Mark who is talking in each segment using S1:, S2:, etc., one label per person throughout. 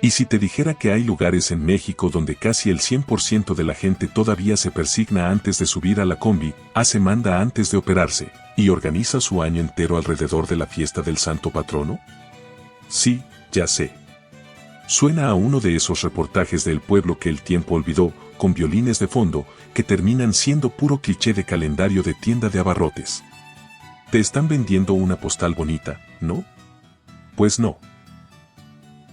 S1: Y si te dijera que hay lugares en México donde casi el 100% de la gente todavía se persigna antes de subir a la combi, hace manda antes de operarse, y organiza su año entero alrededor de la fiesta del santo patrono? Sí, ya sé. Suena a uno de esos reportajes del pueblo que el tiempo olvidó, con violines de fondo, que terminan siendo puro cliché de calendario de tienda de abarrotes. Te están vendiendo una postal bonita, ¿no? Pues no.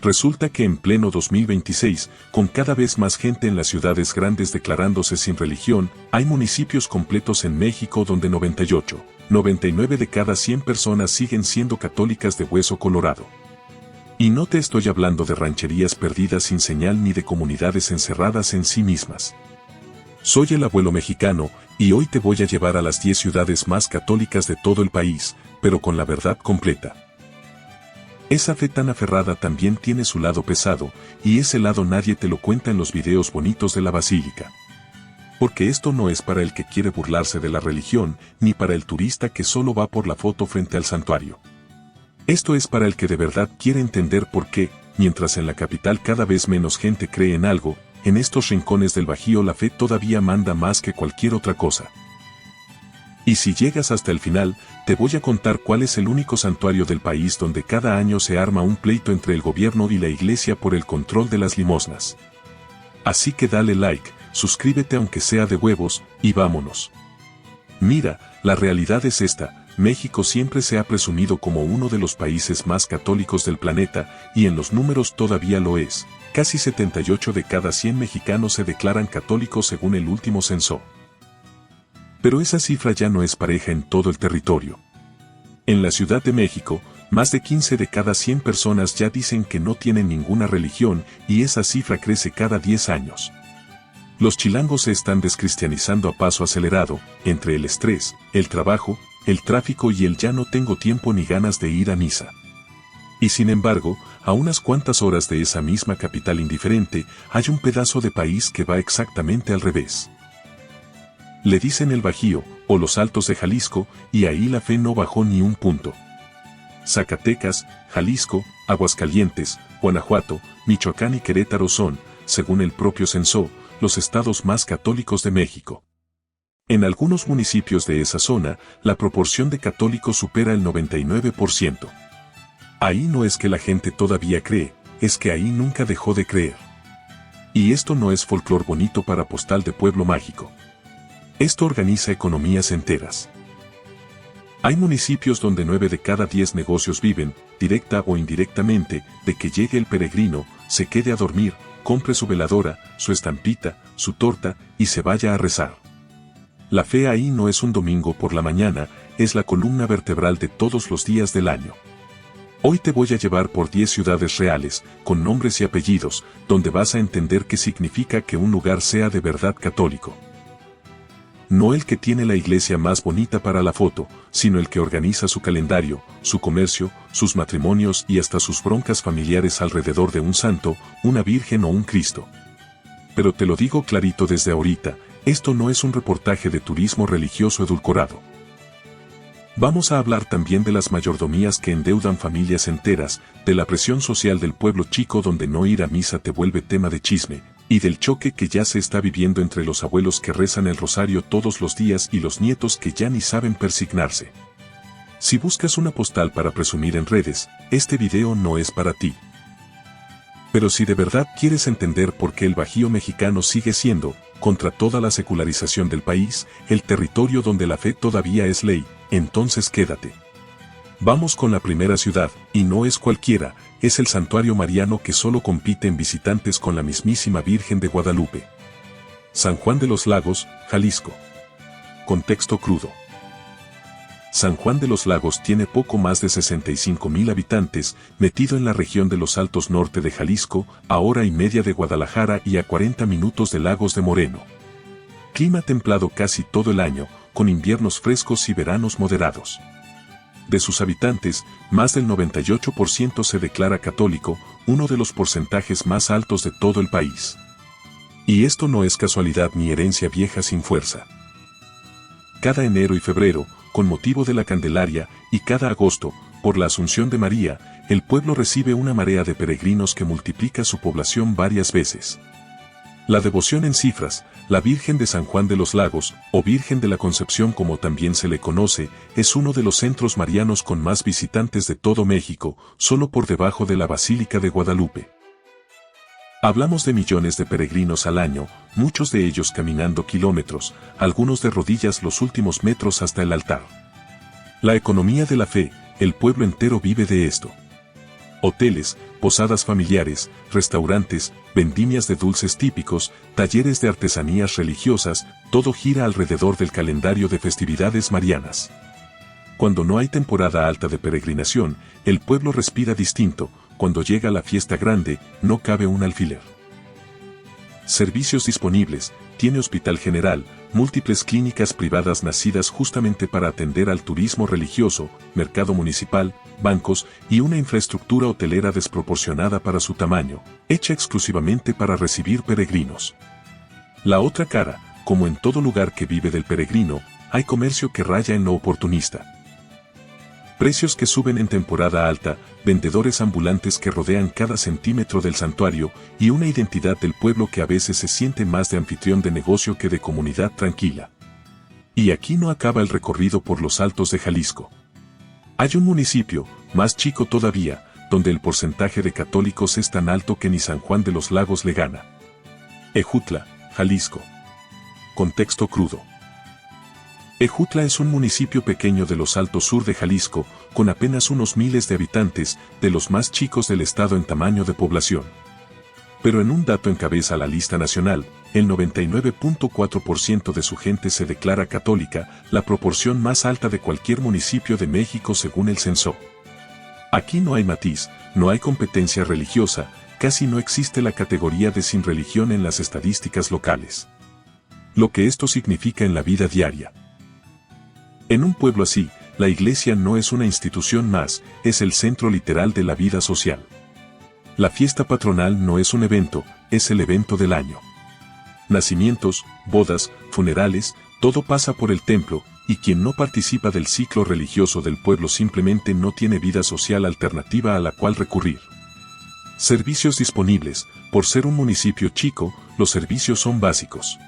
S1: Resulta que en pleno 2026, con cada vez más gente en las ciudades grandes declarándose sin religión, hay municipios completos en México donde 98, 99 de cada 100 personas siguen siendo católicas de hueso colorado. Y no te estoy hablando de rancherías perdidas sin señal ni de comunidades encerradas en sí mismas. Soy el abuelo mexicano, y hoy te voy a llevar a las 10 ciudades más católicas de todo el país, pero con la verdad completa. Esa fe tan aferrada también tiene su lado pesado, y ese lado nadie te lo cuenta en los videos bonitos de la basílica. Porque esto no es para el que quiere burlarse de la religión, ni para el turista que solo va por la foto frente al santuario. Esto es para el que de verdad quiere entender por qué, mientras en la capital cada vez menos gente cree en algo, en estos rincones del Bajío la fe todavía manda más que cualquier otra cosa. Y si llegas hasta el final, te voy a contar cuál es el único santuario del país donde cada año se arma un pleito entre el gobierno y la iglesia por el control de las limosnas. Así que dale like, suscríbete aunque sea de huevos, y vámonos. Mira, la realidad es esta, México siempre se ha presumido como uno de los países más católicos del planeta, y en los números todavía lo es, casi 78 de cada 100 mexicanos se declaran católicos según el último censo. Pero esa cifra ya no es pareja en todo el territorio. En la Ciudad de México, más de 15 de cada 100 personas ya dicen que no tienen ninguna religión y esa cifra crece cada 10 años. Los chilangos se están descristianizando a paso acelerado, entre el estrés, el trabajo, el tráfico y el ya no tengo tiempo ni ganas de ir a misa. Y sin embargo, a unas cuantas horas de esa misma capital indiferente, hay un pedazo de país que va exactamente al revés. Le dicen el Bajío, o los Altos de Jalisco, y ahí la fe no bajó ni un punto. Zacatecas, Jalisco, Aguascalientes, Guanajuato, Michoacán y Querétaro son, según el propio censo, los estados más católicos de México. En algunos municipios de esa zona, la proporción de católicos supera el 99%. Ahí no es que la gente todavía cree, es que ahí nunca dejó de creer. Y esto no es folclor bonito para postal de pueblo mágico. Esto organiza economías enteras. Hay municipios donde 9 de cada 10 negocios viven, directa o indirectamente, de que llegue el peregrino, se quede a dormir, compre su veladora, su estampita, su torta, y se vaya a rezar. La fe ahí no es un domingo por la mañana, es la columna vertebral de todos los días del año. Hoy te voy a llevar por 10 ciudades reales, con nombres y apellidos, donde vas a entender qué significa que un lugar sea de verdad católico. No el que tiene la iglesia más bonita para la foto, sino el que organiza su calendario, su comercio, sus matrimonios y hasta sus broncas familiares alrededor de un santo, una virgen o un Cristo. Pero te lo digo clarito desde ahorita, esto no es un reportaje de turismo religioso edulcorado. Vamos a hablar también de las mayordomías que endeudan familias enteras, de la presión social del pueblo chico donde no ir a misa te vuelve tema de chisme, y del choque que ya se está viviendo entre los abuelos que rezan el rosario todos los días y los nietos que ya ni saben persignarse. Si buscas una postal para presumir en redes, este video no es para ti. Pero si de verdad quieres entender por qué el Bajío mexicano sigue siendo, contra toda la secularización del país, el territorio donde la fe todavía es ley, entonces quédate. Vamos con la primera ciudad, y no es cualquiera, es el santuario mariano que solo compite en visitantes con la mismísima Virgen de Guadalupe. San Juan de los Lagos, Jalisco. Contexto crudo. San Juan de los Lagos tiene poco más de 65,000 habitantes, metido en la región de los Altos norte de Jalisco, a hora y media de Guadalajara y a 40 minutos de Lagos de Moreno. Clima templado casi todo el año, con inviernos frescos y veranos moderados. De sus habitantes, más del 98% se declara católico, uno de los porcentajes más altos de todo el país. Y esto no es casualidad ni herencia vieja sin fuerza. Cada enero y febrero, con motivo de la Candelaria, y cada agosto, por la Asunción de María, el pueblo recibe una marea de peregrinos que multiplica su población varias veces. La devoción en Cifras, la Virgen de San Juan de los Lagos, o Virgen de la Concepción como también se le conoce, es uno de los centros marianos con más visitantes de todo México, solo por debajo de la Basílica de Guadalupe. Hablamos de millones de peregrinos al año, muchos de ellos caminando kilómetros, algunos de rodillas los últimos metros hasta el altar. La economía de la fe, el pueblo entero vive de esto. Hoteles, posadas familiares, restaurantes, vendimias de dulces típicos, talleres de artesanías religiosas, todo gira alrededor del calendario de festividades marianas. Cuando no hay temporada alta de peregrinación, el pueblo respira distinto, cuando llega la fiesta grande, no cabe un alfiler. Servicios disponibles, tiene hospital general, múltiples clínicas privadas nacidas justamente para atender al turismo religioso, mercado municipal, bancos y una infraestructura hotelera desproporcionada para su tamaño, hecha exclusivamente para recibir peregrinos. La otra cara, como en todo lugar que vive del peregrino, hay comercio que raya en lo oportunista. Precios que suben en temporada alta, vendedores ambulantes que rodean cada centímetro del santuario y una identidad del pueblo que a veces se siente más de anfitrión de negocio que de comunidad tranquila. Y aquí no acaba el recorrido por los Altos de Jalisco. Hay un municipio, más chico todavía, donde el porcentaje de católicos es tan alto que ni San Juan de los Lagos le gana. Ejutla, Jalisco. Contexto crudo. Ejutla es un municipio pequeño de los Altos sur de Jalisco, con apenas unos miles de habitantes, de los más chicos del estado en tamaño de población. Pero en un dato encabeza la lista nacional, el 99.4% de su gente se declara católica, la proporción más alta de cualquier municipio de México según el censo. Aquí no hay matiz, no hay competencia religiosa, casi no existe la categoría de sin religión en las estadísticas locales. Lo que esto significa en la vida diaria. En un pueblo así, la iglesia no es una institución más, es el centro literal de la vida social. La fiesta patronal no es un evento, es el evento del año. Nacimientos, bodas, funerales, todo pasa por el templo, y quien no participa del ciclo religioso del pueblo simplemente no tiene vida social alternativa a la cual recurrir. Servicios disponibles, por ser un municipio chico, los servicios son básicos.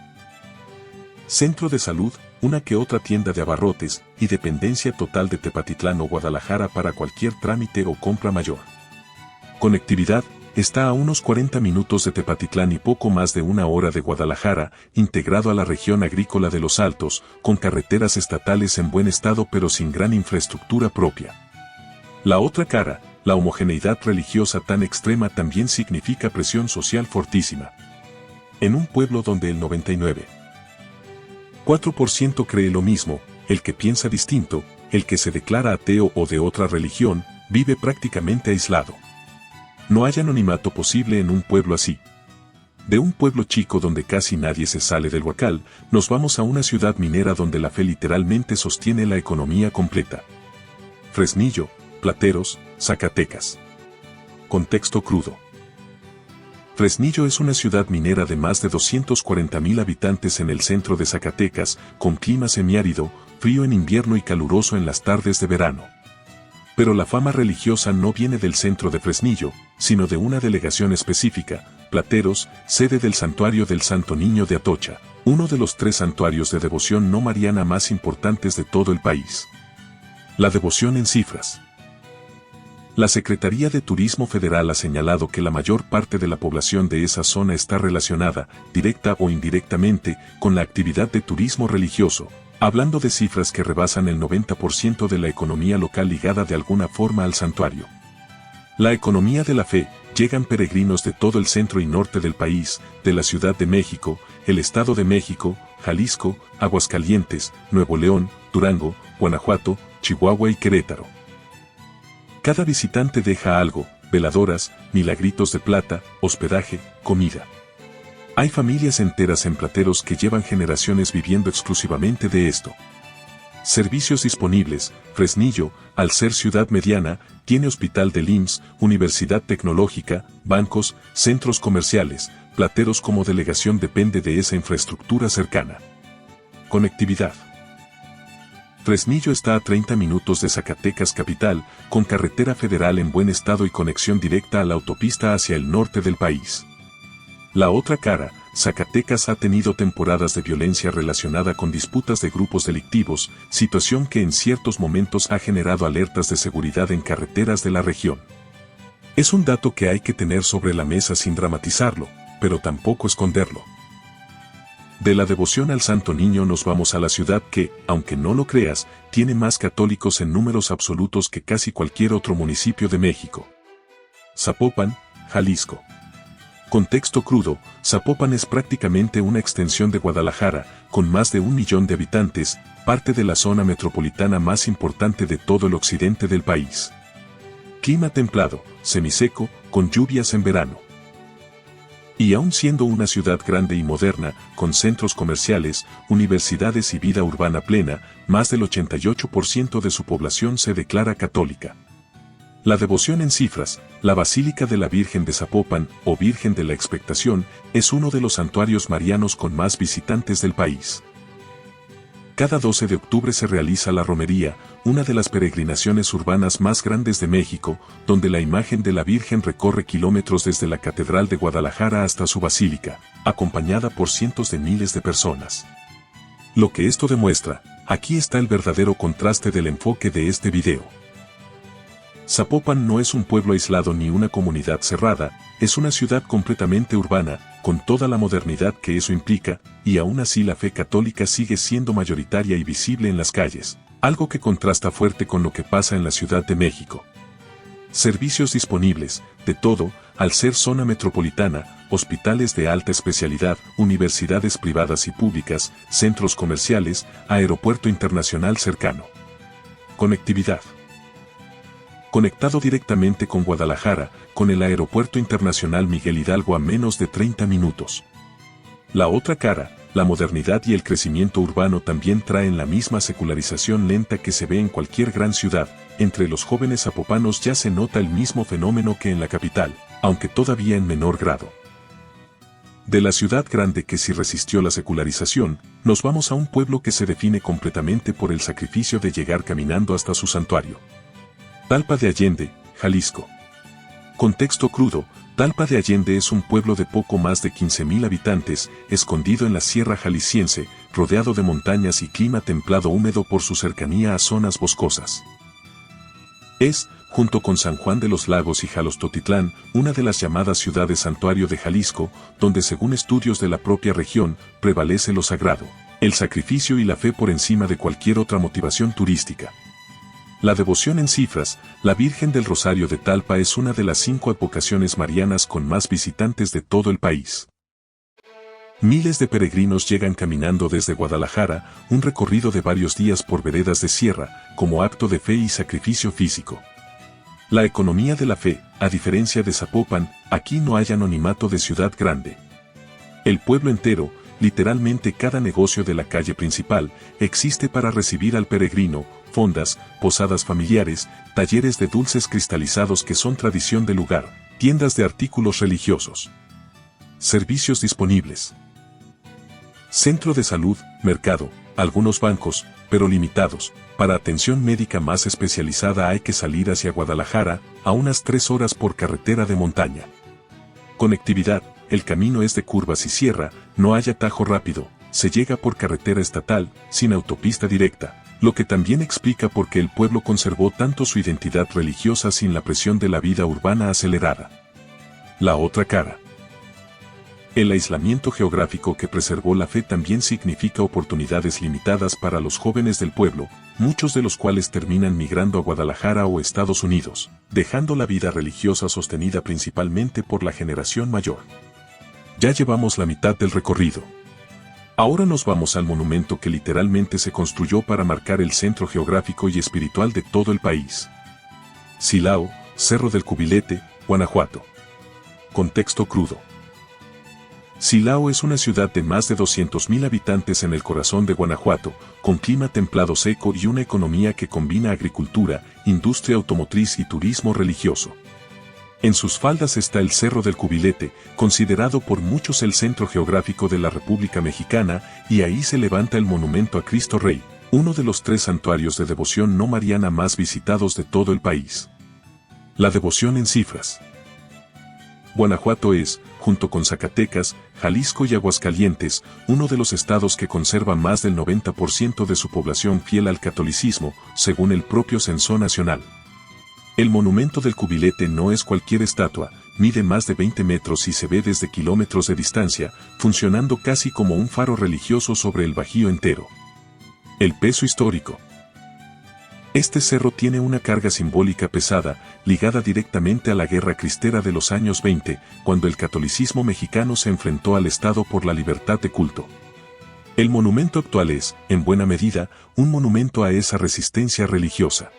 S1: Centro de salud, una que otra tienda de abarrotes y dependencia total de Tepatitlán o Guadalajara para cualquier trámite o compra mayor. Conectividad, está a unos 40 minutos de Tepatitlán y poco más de una hora de Guadalajara, integrado a la región agrícola de los Altos, con carreteras estatales en buen estado pero sin gran infraestructura propia. La otra cara, la homogeneidad religiosa tan extrema también significa presión social fortísima. En un pueblo donde el 99,4% cree lo mismo, el que piensa distinto, el que se declara ateo o de otra religión, vive prácticamente aislado. No hay anonimato posible en un pueblo así. De un pueblo chico donde casi nadie se sale del huacal, nos vamos a una ciudad minera donde la fe literalmente sostiene la economía completa. Fresnillo, Plateros, Zacatecas. Contexto crudo. Fresnillo es una ciudad minera de más de 240,000 habitantes en el centro de Zacatecas, con clima semiárido, frío en invierno y caluroso en las tardes de verano. Pero la fama religiosa no viene del centro de Fresnillo, sino de una delegación específica, Plateros, sede del Santuario del Santo Niño de Atocha, uno de los 3 santuarios de devoción no mariana más importantes de todo el país. La devoción en cifras. La Secretaría de Turismo Federal ha señalado que la mayor parte de la población de esa zona está relacionada, directa o indirectamente, con la actividad de turismo religioso, hablando de cifras que rebasan el 90% de la economía local ligada de alguna forma al santuario. La economía de la fe, llegan peregrinos de todo el centro y norte del país, de la Ciudad de México, el Estado de México, Jalisco, Aguascalientes, Nuevo León, Durango, Guanajuato, Chihuahua y Querétaro. Cada visitante deja algo, veladoras, milagritos de plata, hospedaje, comida. Hay familias enteras en Plateros que llevan generaciones viviendo exclusivamente de esto. Servicios disponibles, Fresnillo, al ser ciudad mediana, tiene hospital del IMSS, universidad tecnológica, bancos, centros comerciales, Plateros como delegación depende de esa infraestructura cercana. Conectividad. Fresnillo está a 30 minutos de Zacatecas capital, con carretera federal en buen estado y conexión directa a la autopista hacia el norte del país. La otra cara, Zacatecas ha tenido temporadas de violencia relacionada con disputas de grupos delictivos, situación que en ciertos momentos ha generado alertas de seguridad en carreteras de la región. Es un dato que hay que tener sobre la mesa sin dramatizarlo, pero tampoco esconderlo. De la devoción al Santo Niño nos vamos a la ciudad que, aunque no lo creas, tiene más católicos en números absolutos que casi cualquier otro municipio de México. Zapopan, Jalisco. Contexto crudo, Zapopan es prácticamente una extensión de Guadalajara, con más de 1 millón de habitantes, parte de la zona metropolitana más importante de todo el occidente del país. Clima templado, semiseco, con lluvias en verano. Y aun siendo una ciudad grande y moderna, con centros comerciales, universidades y vida urbana plena, más del 88% de su población se declara católica. La devoción en cifras, la Basílica de la Virgen de Zapopan, o Virgen de la Expectación, es uno de los santuarios marianos con más visitantes del país. Cada 12 de octubre se realiza la romería, una de las peregrinaciones urbanas más grandes de México, donde la imagen de la Virgen recorre kilómetros desde la Catedral de Guadalajara hasta su basílica, acompañada por cientos de miles de personas. Lo que esto demuestra, aquí está el verdadero contraste del enfoque de este video. Zapopan no es un pueblo aislado ni una comunidad cerrada, es una ciudad completamente urbana, con toda la modernidad que eso implica, y aún así la fe católica sigue siendo mayoritaria y visible en las calles, algo que contrasta fuerte con lo que pasa en la Ciudad de México. Servicios disponibles, de todo, al ser zona metropolitana, hospitales de alta especialidad, universidades privadas y públicas, centros comerciales, aeropuerto internacional cercano. Conectividad. Conectado directamente con Guadalajara, con el Aeropuerto Internacional Miguel Hidalgo a menos de 30 minutos. La otra cara, la modernidad y el crecimiento urbano también traen la misma secularización lenta que se ve en cualquier gran ciudad. Entre los jóvenes zapopanos ya se nota el mismo fenómeno que en la capital, aunque todavía en menor grado. De la ciudad grande que sí resistió la secularización, nos vamos a un pueblo que se define completamente por el sacrificio de llegar caminando hasta su santuario. Talpa de Allende, Jalisco. Contexto crudo, Talpa de Allende es un pueblo de poco más de 15,000 habitantes, escondido en la sierra jalisciense, rodeado de montañas y clima templado húmedo por su cercanía a zonas boscosas. Es, junto con San Juan de los Lagos y Jalostotitlán, una de las llamadas ciudades santuario de Jalisco, donde según estudios de la propia región, prevalece lo sagrado, el sacrificio y la fe por encima de cualquier otra motivación turística. La devoción en cifras, la Virgen del Rosario de Talpa es una de las 5 advocaciones marianas con más visitantes de todo el país. Miles de peregrinos llegan caminando desde Guadalajara, un recorrido de varios días por veredas de sierra, como acto de fe y sacrificio físico. La economía de la fe, a diferencia de Zapopan, aquí no hay anonimato de ciudad grande. El pueblo entero, literalmente cada negocio de la calle principal, existe para recibir al peregrino, fondas, posadas familiares, talleres de dulces cristalizados que son tradición del lugar, tiendas de artículos religiosos. Servicios disponibles. Centro de salud, mercado, algunos bancos, pero limitados. Para atención médica más especializada hay que salir hacia Guadalajara, a unas 3 horas por carretera de montaña. Conectividad, el camino es de curvas y sierra, no hay atajo rápido, se llega por carretera estatal, sin autopista directa, lo que también explica por qué el pueblo conservó tanto su identidad religiosa sin la presión de la vida urbana acelerada. La otra cara. El aislamiento geográfico que preservó la fe también significa oportunidades limitadas para los jóvenes del pueblo, muchos de los cuales terminan migrando a Guadalajara o Estados Unidos, dejando la vida religiosa sostenida principalmente por la generación mayor. Ya llevamos la mitad del recorrido. Ahora nos vamos al monumento que literalmente se construyó para marcar el centro geográfico y espiritual de todo el país. Silao, Cerro del Cubilete, Guanajuato. Contexto crudo. Silao es una ciudad de más de 200,000 habitantes en el corazón de Guanajuato, con clima templado seco y una economía que combina agricultura, industria automotriz y turismo religioso. En sus faldas está el Cerro del Cubilete, considerado por muchos el centro geográfico de la República Mexicana, y ahí se levanta el monumento a Cristo Rey, uno de los 3 santuarios de devoción no mariana más visitados de todo el país. La devoción en cifras. Guanajuato es, junto con Zacatecas, Jalisco y Aguascalientes, uno de los estados que conserva más del 90% de su población fiel al catolicismo, según el propio Censo Nacional. El monumento del cubilete no es cualquier estatua, mide más de 20 metros y se ve desde kilómetros de distancia, funcionando casi como un faro religioso sobre el Bajío entero. El peso histórico. Este cerro tiene una carga simbólica pesada, ligada directamente a la guerra cristera de los años 20, cuando el catolicismo mexicano se enfrentó al Estado por la libertad de culto. El monumento actual es, en buena medida, un monumento a esa resistencia religiosa.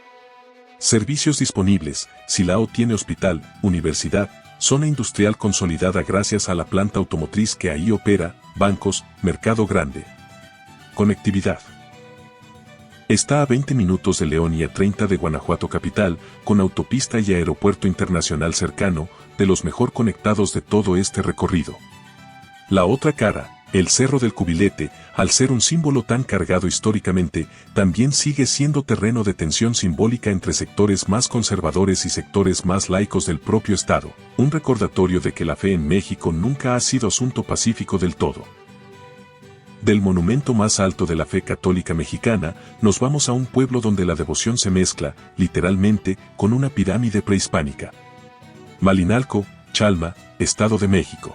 S1: Servicios disponibles: Silao tiene hospital, universidad, zona industrial consolidada gracias a la planta automotriz que ahí opera, bancos, mercado grande. Conectividad. Está a 20 minutos de León y a 30 de Guanajuato capital, con autopista y aeropuerto internacional cercano, de los mejor conectados de todo este recorrido. La otra cara, el Cerro del Cubilete, al ser un símbolo tan cargado históricamente, también sigue siendo terreno de tensión simbólica entre sectores más conservadores y sectores más laicos del propio Estado, un recordatorio de que la fe en México nunca ha sido asunto pacífico del todo. Del monumento más alto de la fe católica mexicana, nos vamos a un pueblo donde la devoción se mezcla, literalmente, con una pirámide prehispánica. Malinalco, Chalma, Estado de México.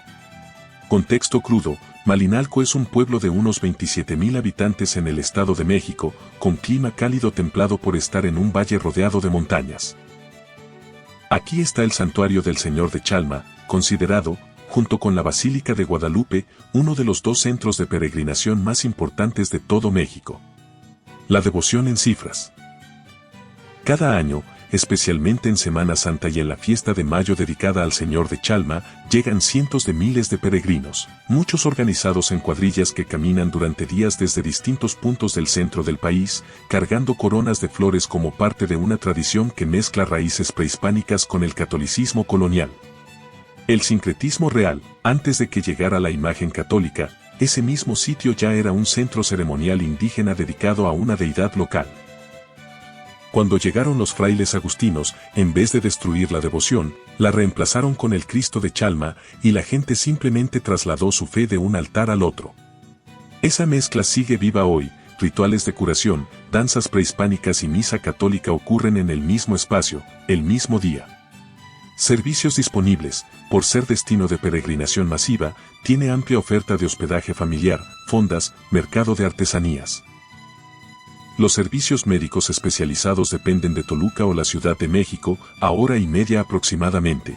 S1: Contexto crudo: Malinalco es un pueblo de unos 27,000 habitantes en el Estado de México, con clima cálido templado por estar en un valle rodeado de montañas. Aquí está el santuario del Señor de Chalma, considerado, junto con la Basílica de Guadalupe, uno de los 2 centros de peregrinación más importantes de todo México. La devoción en cifras. Cada año, especialmente en Semana Santa y en la fiesta de mayo dedicada al Señor de Chalma, llegan cientos de miles de peregrinos, muchos organizados en cuadrillas que caminan durante días desde distintos puntos del centro del país, cargando coronas de flores como parte de una tradición que mezcla raíces prehispánicas con el catolicismo colonial. El sincretismo real: antes de que llegara la imagen católica, ese mismo sitio ya era un centro ceremonial indígena dedicado a una deidad local. Cuando llegaron los frailes agustinos, en vez de destruir la devoción, la reemplazaron con el Cristo de Chalma, y la gente simplemente trasladó su fe de un altar al otro. Esa mezcla sigue viva hoy: rituales de curación, danzas prehispánicas y misa católica ocurren en el mismo espacio, el mismo día. Servicios disponibles: por ser destino de peregrinación masiva, tiene amplia oferta de hospedaje familiar, fondas, mercado de artesanías. Los servicios médicos especializados dependen de Toluca o la Ciudad de México, a hora y media aproximadamente.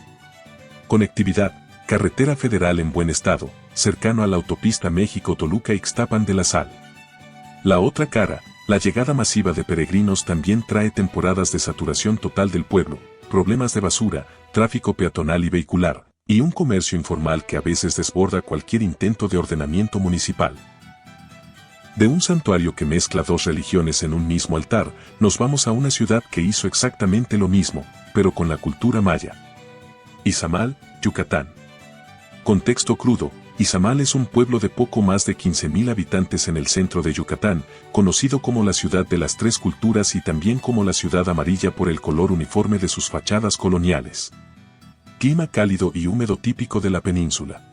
S1: Conectividad: carretera federal en buen estado, cercano a la autopista México-Toluca-Ixtapan de la Sal. La otra cara: la llegada masiva de peregrinos también trae temporadas de saturación total del pueblo, problemas de basura, tráfico peatonal y vehicular, y un comercio informal que a veces desborda cualquier intento de ordenamiento municipal. De un santuario que mezcla 2 religiones en un mismo altar, nos vamos a una ciudad que hizo exactamente lo mismo, pero con la cultura maya. Izamal, Yucatán. Contexto crudo: Izamal es un pueblo de poco más de 15,000 habitantes en el centro de Yucatán, conocido como la ciudad de las 3 culturas y también como la ciudad amarilla por el color uniforme de sus fachadas coloniales. Clima cálido y húmedo típico de la península.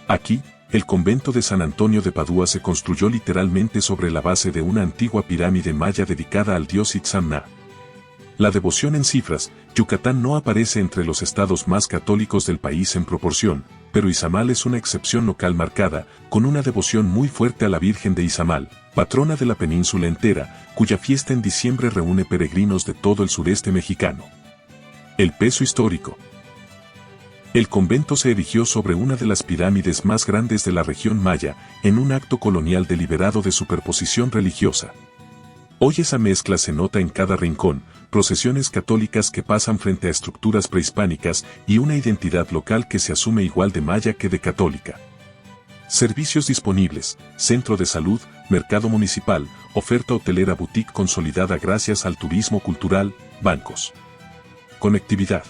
S1: Aquí, el convento de San Antonio de Padua se construyó literalmente sobre la base de una antigua pirámide maya dedicada al dios Itzamna. La devoción en cifras: Yucatán no aparece entre los estados más católicos del país en proporción, pero Izamal es una excepción local marcada, con una devoción muy fuerte a la Virgen de Izamal, patrona de la península entera, cuya fiesta en diciembre reúne peregrinos de todo el sureste mexicano. El peso histórico. El convento se erigió sobre una de las pirámides más grandes de la región maya, en un acto colonial deliberado de superposición religiosa. Hoy esa mezcla se nota en cada rincón: procesiones católicas que pasan frente a estructuras prehispánicas y una identidad local que se asume igual de maya que de católica. Servicios disponibles: centro de salud, mercado municipal, oferta hotelera boutique consolidada gracias al turismo cultural, bancos. Conectividad.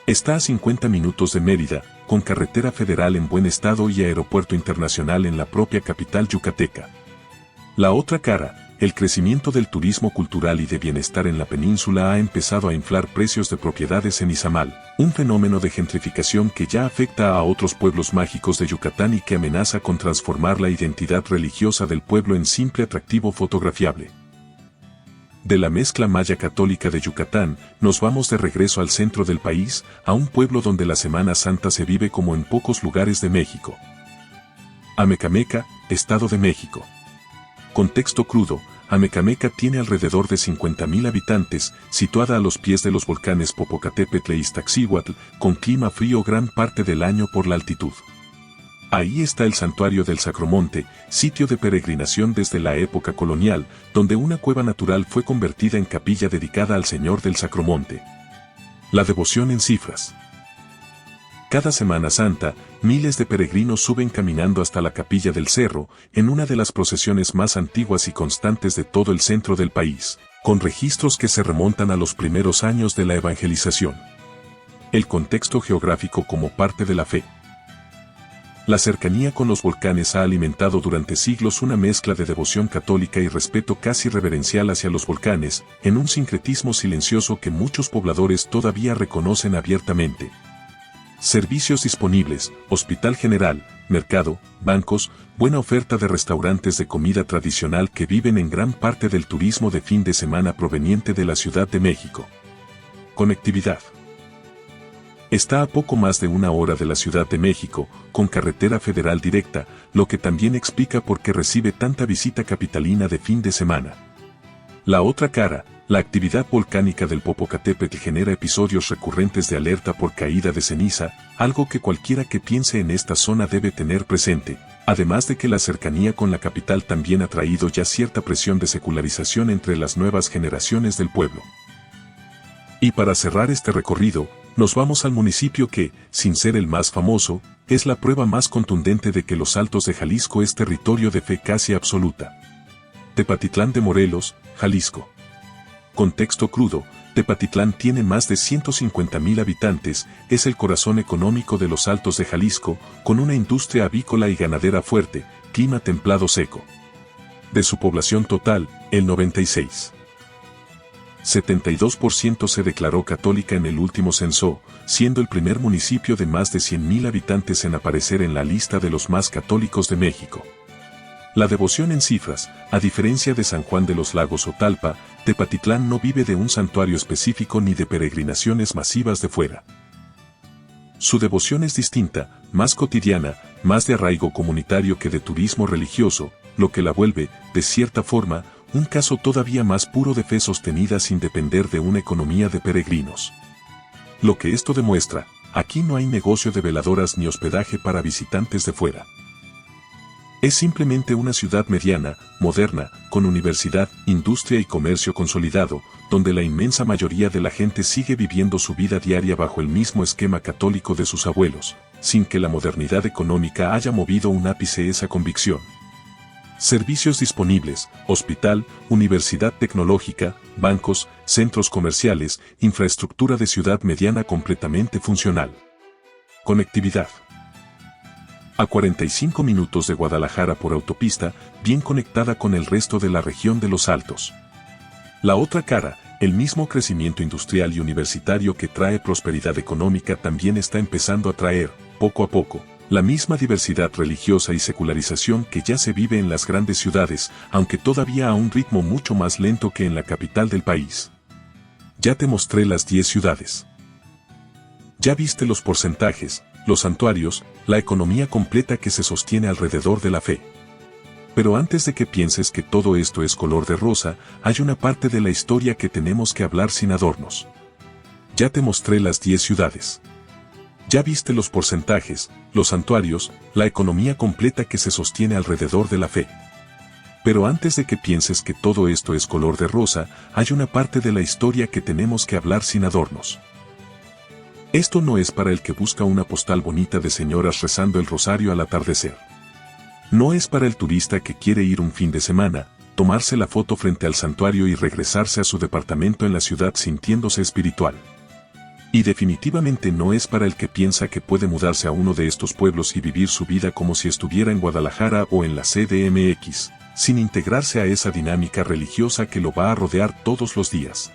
S1: Está a 50 minutos de Mérida, con carretera federal en buen estado y aeropuerto internacional en la propia capital yucateca. La otra cara, el crecimiento del turismo cultural y de bienestar en la península ha empezado a inflar precios de propiedades en Izamal, un fenómeno de gentrificación que ya afecta a otros pueblos mágicos de Yucatán y que amenaza con transformar la identidad religiosa del pueblo en simple atractivo fotografiable. De la mezcla maya católica de Yucatán, nos vamos de regreso al centro del país, a un pueblo donde la Semana Santa se vive como en pocos lugares de México. Amecameca, Estado de México. Contexto crudo, Amecameca tiene alrededor de 50,000 habitantes, situada a los pies de los volcanes Popocatépetl e Iztaccíhuatl, con clima frío gran parte del año por la altitud. Ahí está el Santuario del Sacromonte, sitio de peregrinación desde la época colonial, donde una cueva natural fue convertida en capilla dedicada al Señor del Sacromonte. La devoción en cifras. Cada Semana Santa, miles de peregrinos suben caminando hasta la Capilla del Cerro, en una de las procesiones más antiguas y constantes de todo el centro del país, con registros que se remontan a los primeros años de la evangelización. El contexto geográfico como parte de la fe. La cercanía con los volcanes ha alimentado durante siglos una mezcla de devoción católica y respeto casi reverencial hacia los volcanes, en un sincretismo silencioso que muchos pobladores todavía reconocen abiertamente. Servicios disponibles, hospital general, mercado, bancos, buena oferta de restaurantes de comida tradicional que viven en gran parte del turismo de fin de semana proveniente de la Ciudad de México. Conectividad. Está a poco más de 1 hora de la Ciudad de México, con carretera federal directa, lo que también explica por qué recibe tanta visita capitalina de fin de semana. La otra cara, la actividad volcánica del Popocatépetl genera episodios recurrentes de alerta por caída de ceniza, algo que cualquiera que piense en esta zona debe tener presente, además de que la cercanía con la capital también ha traído ya cierta presión de secularización entre las nuevas generaciones del pueblo. Y para cerrar este recorrido, nos vamos al municipio que, sin ser el más famoso, es la prueba más contundente de que los Altos de Jalisco es territorio de fe casi absoluta. Tepatitlán de Morelos, Jalisco. Contexto crudo, Tepatitlán tiene más de 150,000 habitantes, es el corazón económico de los Altos de Jalisco, con una industria avícola y ganadera fuerte, clima templado seco. De su población total, el 72% se declaró católica en el último censo, siendo el primer municipio de más de 100,000 habitantes en aparecer en la lista de los más católicos de México. La devoción en cifras, a diferencia de San Juan de los Lagos o Talpa, Tepatitlán no vive de un santuario específico ni de peregrinaciones masivas de fuera. Su devoción es distinta, más cotidiana, más de arraigo comunitario que de turismo religioso, lo que la vuelve, de cierta forma, un caso todavía más puro de fe sostenida sin depender de una economía de peregrinos. Lo que esto demuestra, aquí no hay negocio de veladoras ni hospedaje para visitantes de fuera. Es simplemente una ciudad mediana, moderna, con universidad, industria y comercio consolidado, donde la inmensa mayoría de la gente sigue viviendo su vida diaria bajo el mismo esquema católico de sus abuelos, sin que la modernidad económica haya movido un ápice esa convicción. Servicios disponibles, hospital, universidad tecnológica, bancos, centros comerciales, infraestructura de ciudad mediana completamente funcional. Conectividad. A 45 minutos de Guadalajara por autopista, bien conectada con el resto de la región de los Altos. La otra cara, el mismo crecimiento industrial y universitario que trae prosperidad económica también está empezando a traer, poco a poco, la misma diversidad religiosa y secularización que ya se vive en las grandes ciudades, aunque todavía a un ritmo mucho más lento que en la capital del país. Ya te mostré las 10 ciudades. Ya viste los porcentajes, los santuarios, la economía completa que se sostiene alrededor de la fe. Pero antes de que pienses que todo esto es color de rosa, hay una parte de la historia que tenemos que hablar sin adornos. Ya te mostré las 10 ciudades. Ya viste los porcentajes, los santuarios, la economía completa que se sostiene alrededor de la fe. Pero antes de que pienses que todo esto es color de rosa, hay una parte de la historia que tenemos que hablar sin adornos. Esto no es para el que busca una postal bonita de señoras rezando el rosario al atardecer. No es para el turista que quiere ir un fin de semana, tomarse la foto frente al santuario y regresarse a su departamento en la ciudad sintiéndose espiritual. Y definitivamente no es para el que piensa que puede mudarse a uno de estos pueblos y vivir su vida como si estuviera en Guadalajara o en la CDMX, sin integrarse a esa dinámica religiosa que lo va a rodear todos los días.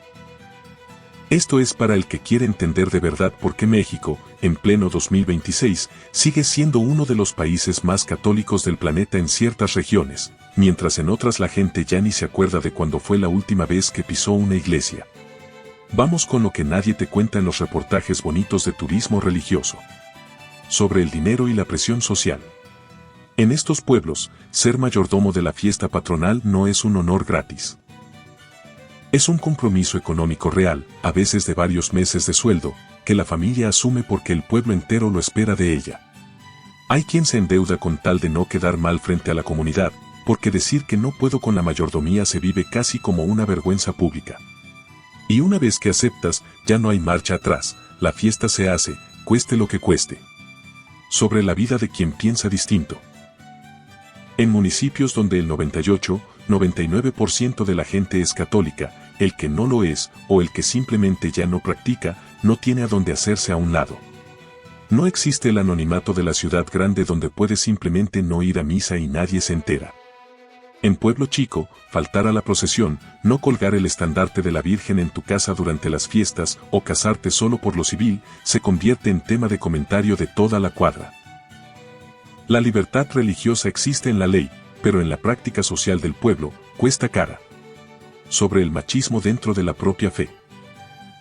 S1: Esto es para el que quiere entender de verdad por qué México, en pleno 2026, sigue siendo uno de los países más católicos del planeta en ciertas regiones, mientras en otras la gente ya ni se acuerda de cuándo fue la última vez que pisó una iglesia. Vamos con lo que nadie te cuenta en los reportajes bonitos de turismo religioso. Sobre el dinero y la presión social. En estos pueblos, ser mayordomo de la fiesta patronal no es un honor gratis. Es un compromiso económico real, a veces de varios meses de sueldo, que la familia asume porque el pueblo entero lo espera de ella. Hay quien se endeuda con tal de no quedar mal frente a la comunidad, porque decir que no puedo con la mayordomía se vive casi como una vergüenza pública. Y una vez que aceptas, ya no hay marcha atrás, la fiesta se hace, cueste lo que cueste. Sobre la vida de quien piensa distinto. En municipios donde el 98-99% de la gente es católica, el que no lo es, o el que simplemente ya no practica, no tiene a dónde hacerse a un lado. No existe el anonimato de la ciudad grande donde puedes simplemente no ir a misa y nadie se entera. En pueblo chico, faltar a la procesión, no colgar el estandarte de la Virgen en tu casa durante las fiestas o casarte solo por lo civil, se convierte en tema de comentario de toda la cuadra. La libertad religiosa existe en la ley, pero en la práctica social del pueblo, cuesta cara. Sobre el machismo dentro de la propia fe.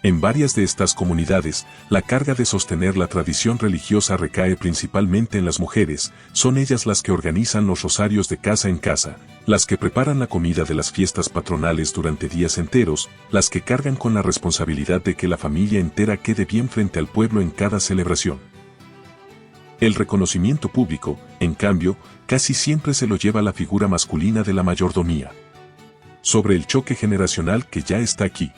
S1: En varias de estas comunidades, la carga de sostener la tradición religiosa recae principalmente en las mujeres, son ellas las que organizan los rosarios de casa en casa, las que preparan la comida de las fiestas patronales durante días enteros, las que cargan con la responsabilidad de que la familia entera quede bien frente al pueblo en cada celebración. El reconocimiento público, en cambio, casi siempre se lo lleva la figura masculina de la mayordomía. Sobre el choque generacional que ya está aquí.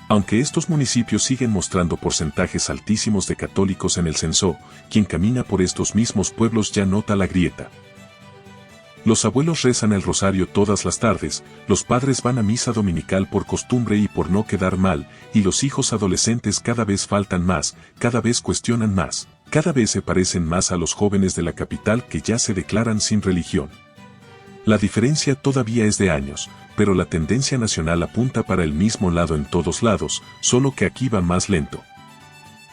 S1: Aunque estos municipios siguen mostrando porcentajes altísimos de católicos en el censo, quien camina por estos mismos pueblos ya nota la grieta. Los abuelos rezan el rosario todas las tardes, los padres van a misa dominical por costumbre y por no quedar mal, y los hijos adolescentes cada vez faltan más, cada vez cuestionan más, cada vez se parecen más a los jóvenes de la capital que ya se declaran sin religión. La diferencia todavía es de años, pero la tendencia nacional apunta para el mismo lado en todos lados, solo que aquí va más lento.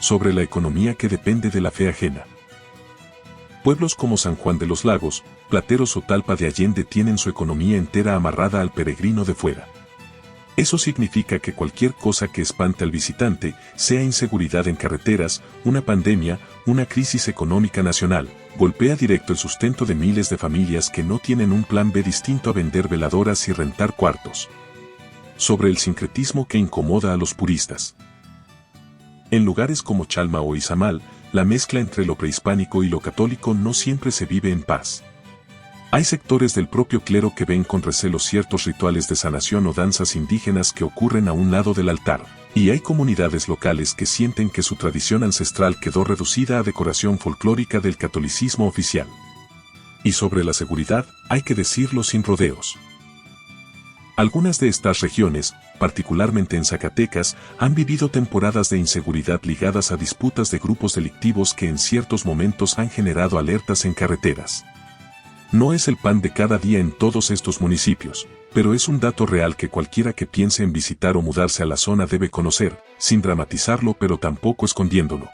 S1: Sobre la economía que depende de la fe ajena. Pueblos como San Juan de los Lagos, Plateros o Talpa de Allende tienen su economía entera amarrada al peregrino de fuera. Eso significa que cualquier cosa que espante al visitante, sea inseguridad en carreteras, una pandemia, una crisis económica nacional, golpea directo el sustento de miles de familias que no tienen un plan B distinto a vender veladoras y rentar cuartos. Sobre el sincretismo que incomoda a los puristas. En lugares como Chalma o Izamal, la mezcla entre lo prehispánico y lo católico no siempre se vive en paz. Hay sectores del propio clero que ven con recelo ciertos rituales de sanación o danzas indígenas que ocurren a un lado del altar, y hay comunidades locales que sienten que su tradición ancestral quedó reducida a decoración folclórica del catolicismo oficial. Y sobre la seguridad, hay que decirlo sin rodeos. Algunas de estas regiones, particularmente en Zacatecas, han vivido temporadas de inseguridad ligadas a disputas de grupos delictivos que en ciertos momentos han generado alertas en carreteras. No es el pan de cada día en todos estos municipios, pero es un dato real que cualquiera que piense en visitar o mudarse a la zona debe conocer, sin dramatizarlo pero tampoco escondiéndolo.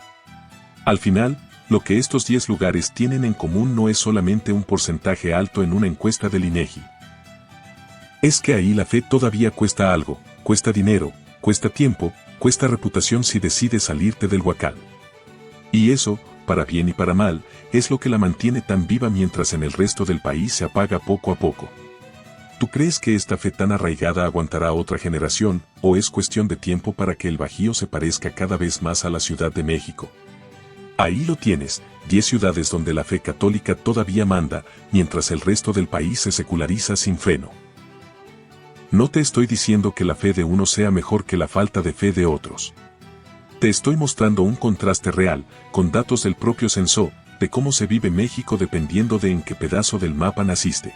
S1: Al final, lo que estos 10 lugares tienen en común no es solamente un porcentaje alto en una encuesta del INEGI. Es que ahí la fe todavía cuesta algo, cuesta dinero, cuesta tiempo, cuesta reputación si decides salirte del huacal. Y eso, para bien y para mal, es lo que la mantiene tan viva mientras en el resto del país se apaga poco a poco. ¿Tú crees que esta fe tan arraigada aguantará otra generación, o es cuestión de tiempo para que el Bajío se parezca cada vez más a la Ciudad de México? Ahí lo tienes, 10 ciudades donde la fe católica todavía manda, mientras el resto del país se seculariza sin freno. No te estoy diciendo que la fe de unos sea mejor que la falta de fe de otros. Te estoy mostrando un contraste real, con datos del propio censo, de cómo se vive México dependiendo de en qué pedazo del mapa naciste.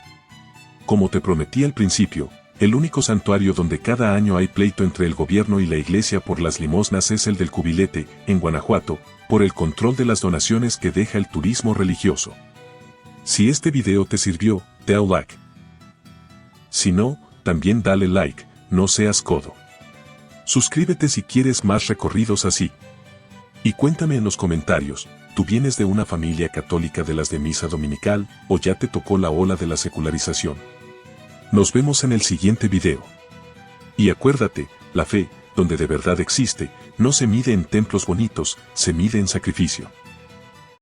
S1: Como te prometí al principio, el único santuario donde cada año hay pleito entre el gobierno y la iglesia por las limosnas es el del Cubilete, en Guanajuato, por el control de las donaciones que deja el turismo religioso. Si este video te sirvió, dale like. Si no, también dale like, no seas codo. Suscríbete si quieres más recorridos así. Y cuéntame en los comentarios, ¿tú vienes de una familia católica de las de misa dominical o ya te tocó la ola de la secularización? Nos vemos en el siguiente video. Y acuérdate, la fe, donde de verdad existe, no se mide en templos bonitos, se mide en sacrificio.